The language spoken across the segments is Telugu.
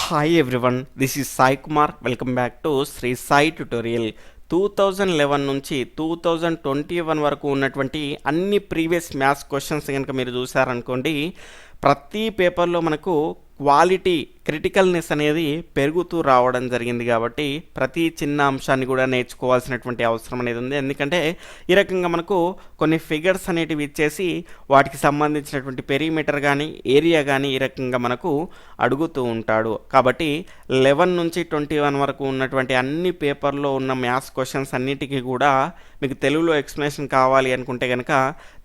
Hi everyone, this is Sai Kumar. Welcome back to Sri Sai Tutorial. 2011 నుంచి 2021 వరకు ఉన్నటువంటి అన్ని ప్రీవియస్ మ్యాథ్స్ క్వశ్చన్స్ కనుక మీరు చూసారనుకోండి, ప్రతి పేపర్లో మనకు క్వాలిటీ క్రిటికల్నెస్ అనేది పెరుగుతూ రావడం జరిగింది. కాబట్టి ప్రతి చిన్న అంశాన్ని కూడా నేర్చుకోవాల్సినటువంటి అవసరం అనేది ఉంది. ఎందుకంటే ఈ రకంగా మనకు కొన్ని ఫిగర్స్ అనేటివి ఇచ్చేసి వాటికి సంబంధించినటువంటి పెరిమీటర్ కానీ ఏరియా కానీ ఈ రకంగా మనకు అడుగుతూ ఉంటాడు. కాబట్టి 11 నుంచి 21 వరకు ఉన్నటువంటి అన్ని పేపర్లో ఉన్న మ్యాథ్స్ క్వశ్చన్స్ అన్నిటికీ కూడా మీకు తెలుగులో ఎక్స్ప్లెనేషన్ కావాలి అనుకుంటే కనుక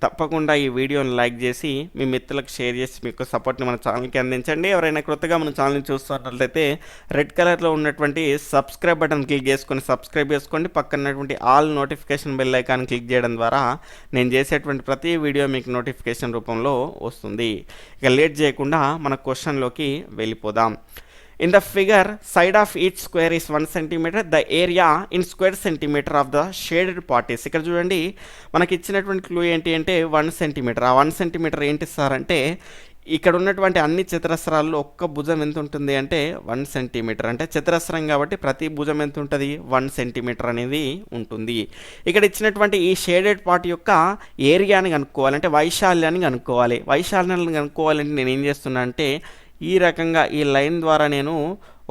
తప్పకుండా ఈ వీడియోని లైక్ చేసి మీ మిత్రులకు షేర్ చేసి మీకు సపోర్ట్ని మన ఛానల్కి అందించండి. ఎవరైనా కొత్తగా మన ఛానల్ని చూస్తున్నట్లయితే రెడ్ కలర్లో ఉన్నటువంటి సబ్స్క్రైబ్ బటన్ క్లిక్ చేసుకొని సబ్స్క్రైబ్ చేసుకోండి. పక్కన ఉన్నటువంటి all notification bell icon click చేయడం ద్వారా నేను చేసేటువంటి ప్రతి వీడియో మీకు నోటిఫికేషన్ రూపంలో వస్తుంది. ఇక లేట్ చేయకుండా మన క్వశ్చన్లోకి వెళ్ళిపోదాం. In the figure, side of each square is 1 centimeter. The area in square centimeter of the shaded part is. ఇక్కడ చూడండి, మనకి ఇచ్చినటువంటి క్లూ ఏంటి అంటే 1 సెంటీమీటర్. ఆ 1 సెంటీమీటర్ ఏంటి సార్ అంటే, ఇక్కడ ఉన్నటువంటి అన్ని చతురస్రాల్లో ఒక్క భుజం ఎంత ఉంటుంది అంటే 1 సెంటీమీటర్. అంటే చతురస్రం కాబట్టి ప్రతి భుజం ఎంత ఉంటుంది, 1 సెంటీమీటర్ అనేది ఉంటుంది. ఇక్కడ ఇచ్చినటువంటి ఈ షేడెడ్ పార్ట్ యొక్క ఏరియాని కనుక్కోవాలి, అంటే వైశాల్యాన్ని కనుక్కోవాలి. వైశాల్యాన్ని కనుక్కోవాలంటే నేను ఏం చేస్తున్నా అంటే ఈ రకంగా ఈ లైన్ ద్వారా నేను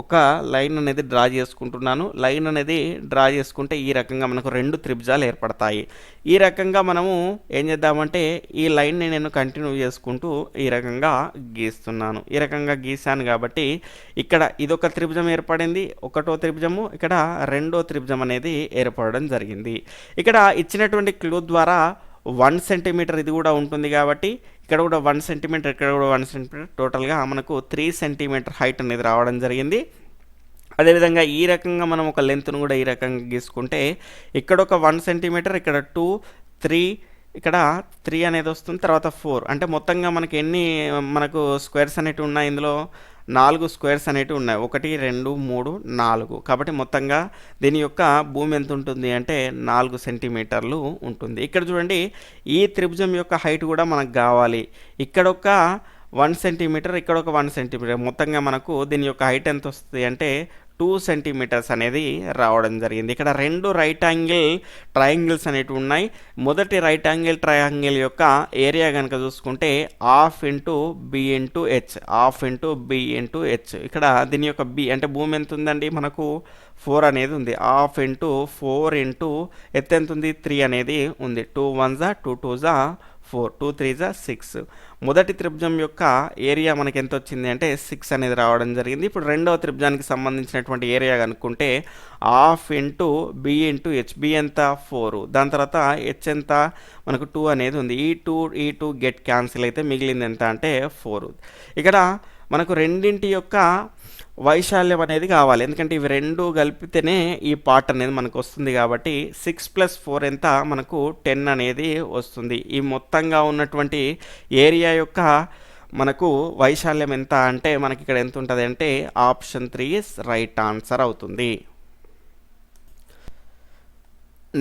ఒక లైన్ అనేది డ్రా చేసుకుంటున్నాను. లైన్ అనేది డ్రా చేసుకుంటే ఈ రకంగా మనకు 2 త్రిభుజాలు ఏర్పడతాయి. ఈ రకంగా మనము ఏం చేద్దామంటే ఈ లైన్ని నేను కంటిన్యూ చేసుకుంటూ ఈ రకంగా గీస్తున్నాను. ఈ రకంగా గీసాను కాబట్టి ఇక్కడ ఇదొక త్రిభుజం ఏర్పడింది, ఒకటో త్రిభుజము, ఇక్కడ రెండో త్రిభుజం అనేది ఏర్పడడం జరిగింది. ఇక్కడ ఇచ్చినటువంటి క్లూ ద్వారా 1 సెంటీమీటర్ ఇది కూడా ఉంటుంది కాబట్టి ఇక్కడ కూడా 1 సెంటీమీటర్, ఇక్కడ కూడా 1 సెంటీమీటర్, టోటల్గా మనకు 3 సెంటీమీటర్ హైట్ అనేది రావడం జరిగింది. అదేవిధంగా ఈ రకంగా మనం ఒక లెంత్ను కూడా ఈ రకంగా గీసుకుంటే ఇక్కడ ఒక 1 సెంటీమీటర్, ఇక్కడ 2, 3, ఇక్కడ 3 అనేది వస్తుంది, తర్వాత 4. అంటే మొత్తంగా మనకు స్క్వేర్స్ అనేవి ఉన్నాయి. ఇందులో 4 స్క్వేర్స్ అనేవి ఉన్నాయి. 1, 2, 3, 4. కాబట్టి మొత్తంగా దీని యొక్క భూమి ఎంత ఉంటుంది అంటే 4 సెంటీమీటర్లు ఉంటుంది. ఇక్కడ చూడండి, ఈ త్రిభుజం యొక్క హైట్ కూడా మనకు కావాలి. ఇక్కడ ఒక 1 సెంటీమీటర్, ఇక్కడ ఒక 1 సెంటీమీటర్, మొత్తంగా మనకు దీని యొక్క హైట్ ఎంత వస్తుంది అంటే 2 సెంటీమీటర్స్ అనేది రావడం జరిగింది. ఇక్కడ 2 రైట్ యాంగిల్ ట్రయాంగిల్స్ అనేవి ఉన్నాయి. మొదటి రైట్ యాంగిల్ ట్రయాంగిల్ యొక్క ఏరియా కనుక చూసుకుంటే ½ into B into H, ½ into B into H. ఇక్కడ దీని యొక్క బి అంటే భూమి ఎంత ఉందండి, మనకు 4 అనేది ఉంది. ½ ఇంటూ 4 ఇంటూ ఎత్ ఎంత ఉంది, 3 అనేది ఉంది. 2 1 2 2 4, 2 3 6. మొదటి త్రిభుజం యొక్క ఏరియా మనకి ఎంత వచ్చింది అంటే 6 అనేది రావడం జరిగింది. ఇప్పుడు రెండవ త్రిభుజానికి సంబంధించినటువంటి ఏరియా కనుక్కుంటే ½ into B into H, B ఎంత 4, దాని తర్వాత హెచ్ ఎంత మనకు 2 అనేది ఉంది. ఈ టూ గెట్ క్యాన్సిల్ అయితే మిగిలింది ఎంత అంటే 4. ఇక్కడ మనకు రెండింటి యొక్క వైశాల్యం అనేది కావాలి, ఎందుకంటే ఇవి 2 కలిపితేనే ఈ పార్ట్ అనేది మనకు వస్తుంది. కాబట్టి 6 + 4 ఎంత మనకు 10 అనేది వస్తుంది. ఈ మొత్తంగా ఉన్నటువంటి ఏరియా యొక్క మనకు వైశాల్యం ఎంత అంటే మనకి ఇక్కడ ఎంత ఉంటుంది అంటే ఆప్షన్ 3 ఇస్ రైట్ ఆన్సర్ అవుతుంది.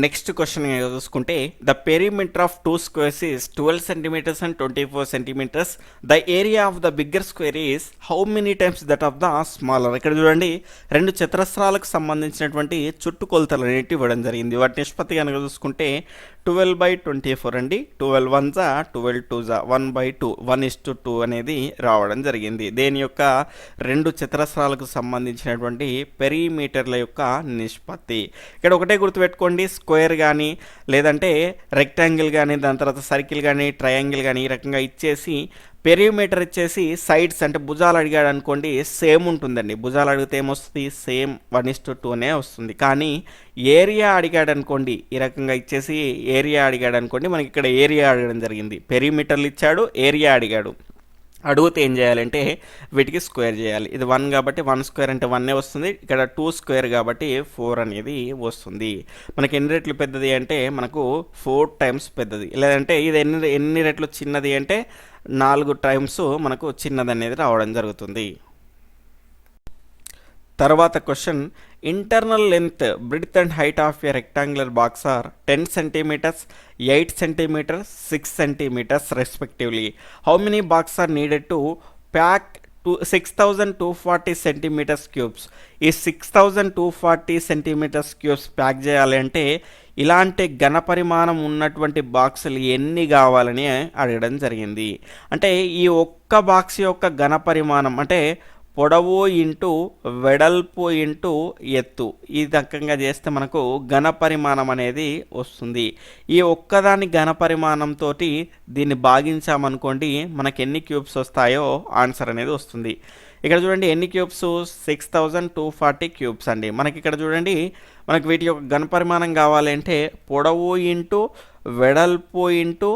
నెక్స్ట్ క్వశ్చన్ చూసుకుంటే, the perimeter of 2 squares is 12 centimetres and 24 centimetres. The area of the bigger square is how many times that of the smaller. ఇక్కడ చూడండి, 2 చతురస్రాలకు సంబంధించినటువంటి చుట్టుకొలతలు అనేవి ఇవ్వడం జరిగింది. వాటి నిష్పత్తి కనుక చూసుకుంటే 12/24 అండి. 12 1 12 2 1/2, 1:2 అనేది రావడం జరిగింది. దేని యొక్క 2 చతురస్రాలకు సంబంధించినటువంటి పెరిమీటర్ల యొక్క నిష్పత్తి. ఇక్కడ ఒకటే గుర్తుపెట్టుకోండి, స్క్వేర్ కానీ లేదంటే రెక్టాంగిల్ కానీ దాని తర్వాత సర్కిల్ కానీ ట్రయాంగిల్ కానీ ఈ రకంగా ఇచ్చేసి పెరిమీటర్ ఇచ్చేసి సైడ్స్ అంటే భుజాలు అడిగాడు అనుకోండి సేమ్ ఉంటుందండి. భుజాలు అడిగితే ఏమొస్తుంది, సేమ్ 1:2 అనే వస్తుంది. కానీ ఏరియా అడిగాడు అనుకోండి, ఈ రకంగా ఇచ్చేసి ఏరియా అడిగాడు అనుకోండి, మనకి ఇక్కడ ఏరియా అడగడం జరిగింది. పెరిమీటర్లు ఇచ్చాడు, ఏరియా అడిగాడు. అడిగితే ఏం చేయాలంటే వీటికి స్క్వేర్ చేయాలి. ఇది 1 కాబట్టి 1 స్క్వేర్ అంటే 1 వస్తుంది. ఇక్కడ 2 స్క్వేర్ కాబట్టి 4 అనేది వస్తుంది. మనకి ఎన్ని రెట్లు పెద్దది అంటే మనకు 4 టైమ్స్ పెద్దది. లేదంటే ఇది ఎన్ని రెట్లు చిన్నది అంటే 4 టైమ్స్ మనకు చిన్నది అనేది రావడం జరుగుతుంది. తర్వాత question, internal length, breadth and height of a rectangular box are 10 centimetres, 8 centimetres, 6 centimetres respectively. How many box are needed to pack 6240 centimetres cubes. ఈ 6240 సెంటీమీటర్స్ క్యూబ్స్ ప్యాక్ చేయాలి అంటే ఇలాంటి ఘనపరిమాణం ఉన్నటువంటి బాక్సులు ఎన్ని కావాలని అడగడం జరిగింది. అంటే ఈ ఒక్క బాక్స్ యొక్క ఘనపరిమాణం అంటే పొడవు ఇంటూ వెడల్పు ఇంటూ ఎత్తు ఈ రకంగా చేస్తే మనకు ఘనపరిమాణం అనేది వస్తుంది. ఈ ఒక్కదాని ఘనపరిమాణంతో దీన్ని భాగించామనుకోండి మనకి ఎన్ని క్యూబ్స్ వస్తాయో ఆన్సర్ అనేది వస్తుంది. ఇక్కడ చూడండి ఎన్ని క్యూబ్స్ 6240 క్యూబ్స్ అండి. మనకి ఇక్కడ చూడండి మనకి వీటి యొక్క ఘనపరిమాణం కావాలంటే పొడవు ఇంటూ వెడల్పు ఇంటూ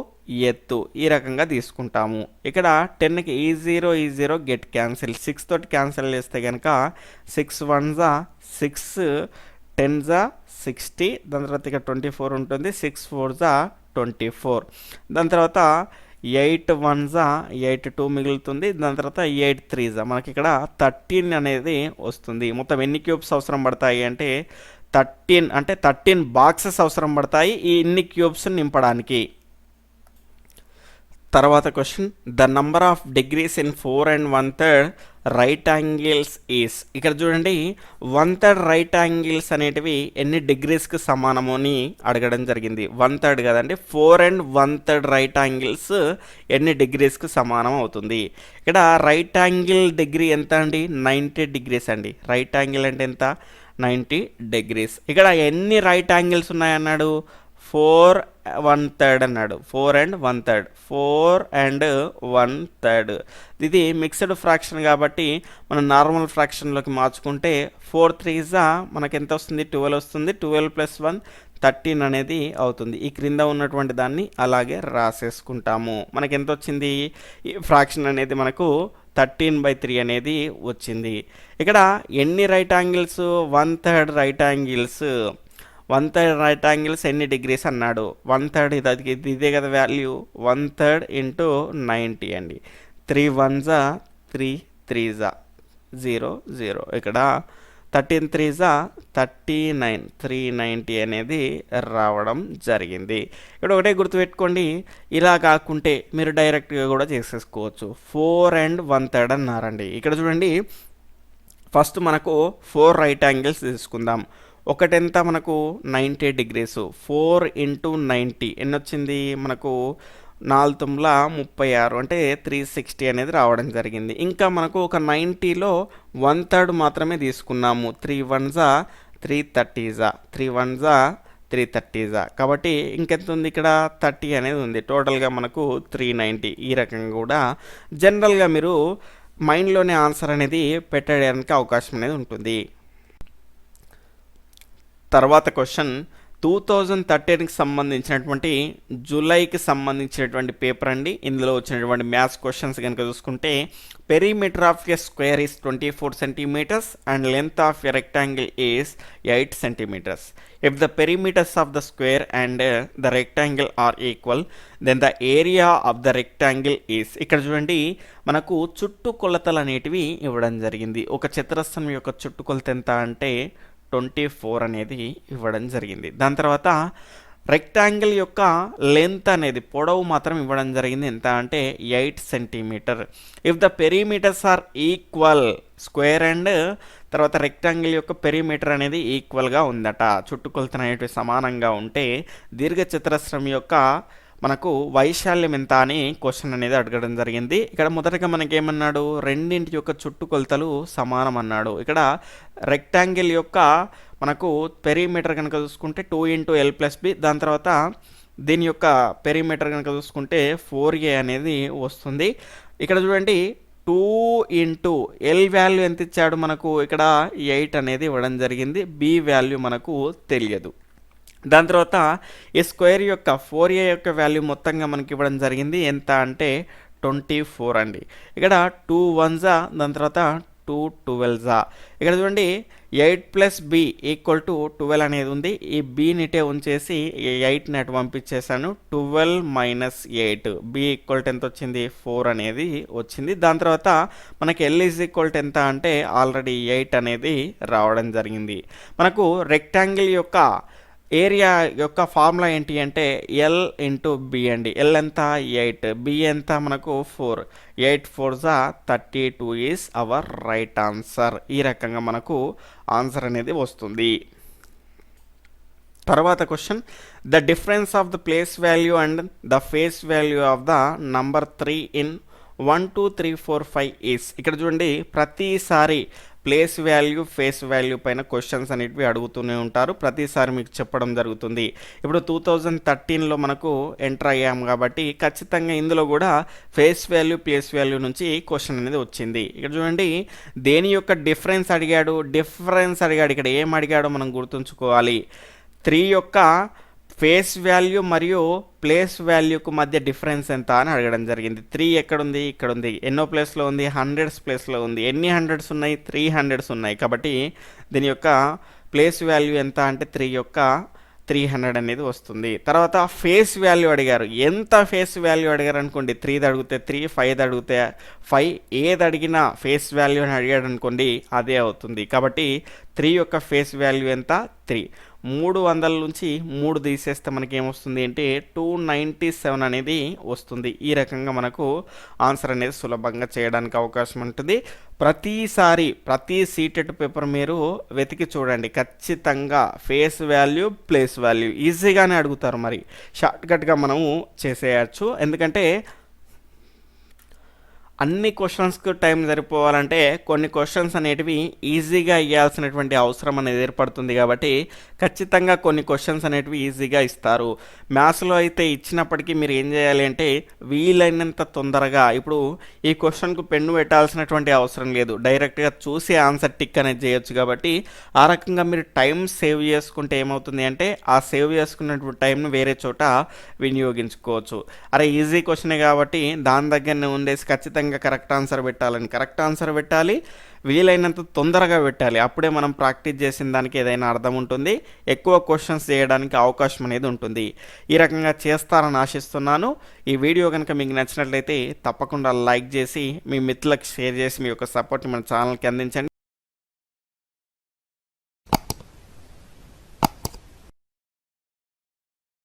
ఎత్తు ఈ రకంగా తీసుకుంటాము. ఇక్కడ 10కి ఈ జీరో గెట్ క్యాన్సిల్, 6 తోటి క్యాన్సిల్ చేస్తే కనుక 6 1 6 10 60, దాని తర్వాత ఇక్కడ 24 ఉంటుంది, 6 4 24, దాని తర్వాత 8 1 8 2 మిగులుతుంది, దాని తర్వాత 8 3 మనకి ఇక్కడ 13 అనేది వస్తుంది. మొత్తం ఎన్ని క్యూబ్స్ అవసరం పడతాయి అంటే 13 అంటే 13 బాక్సెస్ అవసరం పడతాయి ఈ ఇన్ని క్యూబ్స్ నింపడానికి. తర్వాత question, the number of degrees in 4 1/3 right angles is. ఇక్కడ చూడండి 1/3 రైట్ యాంగిల్స్ అనేటివి ఎన్ని డిగ్రీస్కి సమానము అని అడగడం జరిగింది. 1/3 కదండి, 4 1/3 రైట్ యాంగిల్స్ ఎన్ని డిగ్రీస్కి సమానం అవుతుంది. ఇక్కడ రైట్ యాంగిల్ డిగ్రీ ఎంత అండి 90 డిగ్రీస్ అండి. రైట్ యాంగిల్ అంటే ఎంత 90 డిగ్రీస్. ఇక్కడ ఎన్ని రైట్ యాంగిల్స్ ఉన్నాయన్నాడు 4 1/3 అన్నాడు. 4 1/3 4 1/3 ఇది మిక్స్డ్ ఫ్రాక్షన్ కాబట్టి మనం నార్మల్ ఫ్రాక్షన్లోకి మార్చుకుంటే 4 3 మనకి ఎంత వస్తుంది 12 వస్తుంది. 12 + 1 13 అనేది అవుతుంది. ఈ క్రింద ఉన్నటువంటి దాన్ని అలాగే రాసేసుకుంటాము. మనకి ఎంత వచ్చింది ఈ ఫ్రాక్షన్ అనేది మనకు 13/3 అనేది వచ్చింది. ఇక్కడ ఎన్ని right angles 1/3 right angles 1/3 right angles ఎన్ని డిగ్రీస్ అన్నాడు. 1/3 ఇదే కదా వాల్యూ 1/3 × 90 అండి. 3 1 3 3 0 0, ఇక్కడ 13 3 39 390 అనేది రావడం జరిగింది. ఇక్కడ ఒకటే గుర్తుపెట్టుకోండి, ఇలా కాకుంటే మీరు డైరెక్ట్గా కూడా చేసేసుకోవచ్చు. 4 1/3 అన్నారండి. ఇక్కడ చూడండి ఫస్ట్ మనకు 4 రైట్ యాంగిల్స్ తీసుకుందాం. ఒకటెంత మనకు 90 డిగ్రీస్, 4 × 90 ఎన్ని వచ్చింది మనకు 4 9 36 అంటే 360 అనేది రావడం జరిగింది. ఇంకా మనకు ఒక 90లో 1/3 మాత్రమే తీసుకున్నాము. 3 1 330 3 1 330 కాబట్టి ఇంకెంత ఉంది ఇక్కడ 30 అనేది ఉంది. టోటల్గా మనకు 390. ఈ రకంగా కూడా జనరల్గా మీరు మైండ్లోనే ఆన్సర్ అనేది పెట్టడానికి అవకాశం అనేది ఉంటుంది. తర్వాత క్వశ్చన్ 2013కి సంబంధించినటువంటి జూలైకి సంబంధించినటువంటి పేపర్ అండి. ఇందులో వచ్చినటువంటి మ్యాథ్స్ క్వశ్చన్స్ కనుక చూసుకుంటే perimeter of a square is 24 centimetres and length of a rectangle is 8 centimetres. If the perimeters of the square and the rectangle are equal then the area of the rectangle is. ఇక్కడ చూడండి మనకు చుట్టుకొలతలు అనేటివి ఇవ్వడం జరిగింది. ఒక చతురస్రం యొక్క చుట్టుకొలత ఎంత అంటే 24 అనేది ఇవ్వడం జరిగింది. దాని తర్వాత రెక్టాంగిల్ యొక్క లెంత్ అనేది పొడవు మాత్రం ఇవ్వడం జరిగింది. ఎంత అంటే 8 centimetre. If the perimeters are equal square and తర్వాత రెక్టాంగిల్ యొక్క పెరిమీటర్ అనేది ఈక్వల్గా ఉందట, చుట్టుకొలత అనేటివి సమానంగా ఉంటే దీర్ఘచతురస్రం యొక్క మనకు వైశాల్యం ఎంత అని క్వశ్చన్ అనేది అడగడం జరిగింది. ఇక్కడ మొదటగా మనకేమన్నాడు రెండింటి యొక్క చుట్టుకొలతలు సమానం అన్నాడు. ఇక్కడ రెక్టాంగిల్ యొక్క మనకు పెరిమీటర్ కనుక చూసుకుంటే 2 × L + B, దాని తర్వాత దీని యొక్క పెరిమీటర్ కనుక చూసుకుంటే 4A అనేది వస్తుంది. ఇక్కడ చూడండి 2 × L వాల్యూ ఎంత ఇచ్చాడు మనకు ఇక్కడ 8 అనేది ఇవ్వడం జరిగింది. B వాల్యూ మనకు తెలియదు. దాని తర్వాత ఈ స్క్వేర్ యొక్క 4A యొక్క వాల్యూ మొత్తంగా మనకి ఇవ్వడం జరిగింది. ఎంత అంటే 24 అండి. ఇక్కడ 2 1 దాని తర్వాత 2 12 ఇక్కడ చూడండి 8 + B = 12 అనేది ఉంది. ఈ B నిటే ఉంచేసి 8ని అటు పంపించేసాను. 12 - 8 B = ఎంత వచ్చింది 4 అనేది వచ్చింది. దాని తర్వాత మనకి L = ఎంత అంటే ఆల్రెడీ 8 అనేది రావడం జరిగింది. మనకు రెక్టాంగిల్ యొక్క ఏరియా యొక్క ఫార్ములా ఏంటి అంటే ఎల్ ఇంటూ బి అండి. ఎల్ ఎంత 8, బి ఎంత మనకు 4, 8 4 32 ఈజ్ అవర్ రైట్ ఆన్సర్. ఈ రకంగా మనకు ఆన్సర్ అనేది వస్తుంది. తర్వాత question, the difference of the place value and the face value of the number 3 in 1 2 3 4 5 is. ఇక్కడ చూడండి, ప్రతిసారి ప్లేస్ వాల్యూ ఫేస్ వాల్యూ పైన క్వశ్చన్స్ అనేటివి అడుగుతూనే ఉంటారు, ప్రతిసారి మీకు చెప్పడం జరుగుతుంది. ఇప్పుడు 2013లో మనకు ఎంటర్ అయ్యాము కాబట్టి ఖచ్చితంగా ఇందులో కూడా ఫేస్ వాల్యూ ప్లేస్ వాల్యూ నుంచి క్వశ్చన్ అనేది వచ్చింది. ఇక్కడ చూడండి, దేని యొక్క డిఫరెన్స్ అడిగాడు, ఇక్కడ ఏం అడిగాడో మనం గుర్తుంచుకోవాలి. 3 యొక్క ఫేస్ వాల్యూ మరియు ప్లేస్ వాల్యూకు మధ్య డిఫరెన్స్ ఎంత అని అడగడం జరిగింది. 3 ఎక్కడుంది, ఇక్కడ ఉంది. ఎన్నో ప్లేస్లో ఉంది, 100స్ ప్లేస్లో ఉంది. ఎన్ని 100స్ ఉన్నాయి, 300స్ ఉన్నాయి. కాబట్టి దీని యొక్క ప్లేస్ వాల్యూ ఎంత అంటే 3 యొక్క 300 అనేది వస్తుంది. తర్వాత ఫేస్ వాల్యూ అడిగారు. ఎంత ఫేస్ వాల్యూ అడిగారు అనుకోండి, 3 అడిగితే 3, 5 అడిగితే 5, ఏది అడిగినా ఫేస్ వాల్యూ అని అడిగాడు అనుకోండి అదే అవుతుంది. కాబట్టి 3 యొక్క ఫేస్ వాల్యూ ఎంత, 3. 300 నుంచి 3 తీసేస్తే మనకి ఏమొస్తుంది అంటే 297 అనేది వస్తుంది. ఈ రకంగా మనకు ఆన్సర్ అనేది సులభంగా చేయడానికి అవకాశం ఉంటుంది. ప్రతిసారి ప్రతి సీటెట్ పేపర్ మీరు వెతికి చూడండి, ఖచ్చితంగా ఫేస్ వాల్యూ ప్లేస్ వాల్యూ ఈజీగానే అడుగుతారు. మరి షార్ట్కట్గా మనము చేసేయచ్చు, ఎందుకంటే అన్ని క్వశ్చన్స్కి టైం సరిపోవాలంటే కొన్ని క్వశ్చన్స్ అనేటివి ఈజీగా ఇవ్వాల్సినటువంటి అవసరం అనేది ఏర్పడుతుంది. కాబట్టి ఖచ్చితంగా కొన్ని క్వశ్చన్స్ అనేటివి ఈజీగా ఇస్తారు. మ్యాథ్స్లో అయితే ఇచ్చినప్పటికీ మీరు ఏం చేయాలి అంటే వీలైనంత తొందరగా, ఇప్పుడు ఈ క్వశ్చన్కు పెన్ను పెట్టాల్సినటువంటి అవసరం లేదు, డైరెక్ట్గా చూసి ఆన్సర్ టిక్ అనేది చేయొచ్చు. కాబట్టి ఆ రకంగా మీరు టైం సేవ్ చేసుకుంటే ఏమవుతుంది అంటే ఆ సేవ్ చేసుకున్నటువంటి టైంను వేరే చోట వినియోగించుకోవచ్చు. అరే ఈజీ క్వశ్చనే కాబట్టి దాని దగ్గరనే ఉండేసి ఖచ్చితంగా కరెక్ట్ ఆన్సర్ పెట్టాలి, వీలైనంత తొందరగా పెట్టాలి. అప్పుడే మనం ప్రాక్టీస్ చేసిన దానికి ఏదైనా అర్థం ఉంటుంది, ఎక్కువ క్వశ్చన్స్ చేయడానికి అవకాశం అనేది ఉంటుంది. ఈ రకంగా చేస్తారని ఆశిస్తున్నాను. ఈ వీడియో కనుక మీకు నచ్చినట్లయితే తప్పకుండా లైక్ చేసి మీ మిత్రులకు షేర్ చేసి మీ యొక్క సపోర్ట్ని మన ఛానల్కి అందించండి.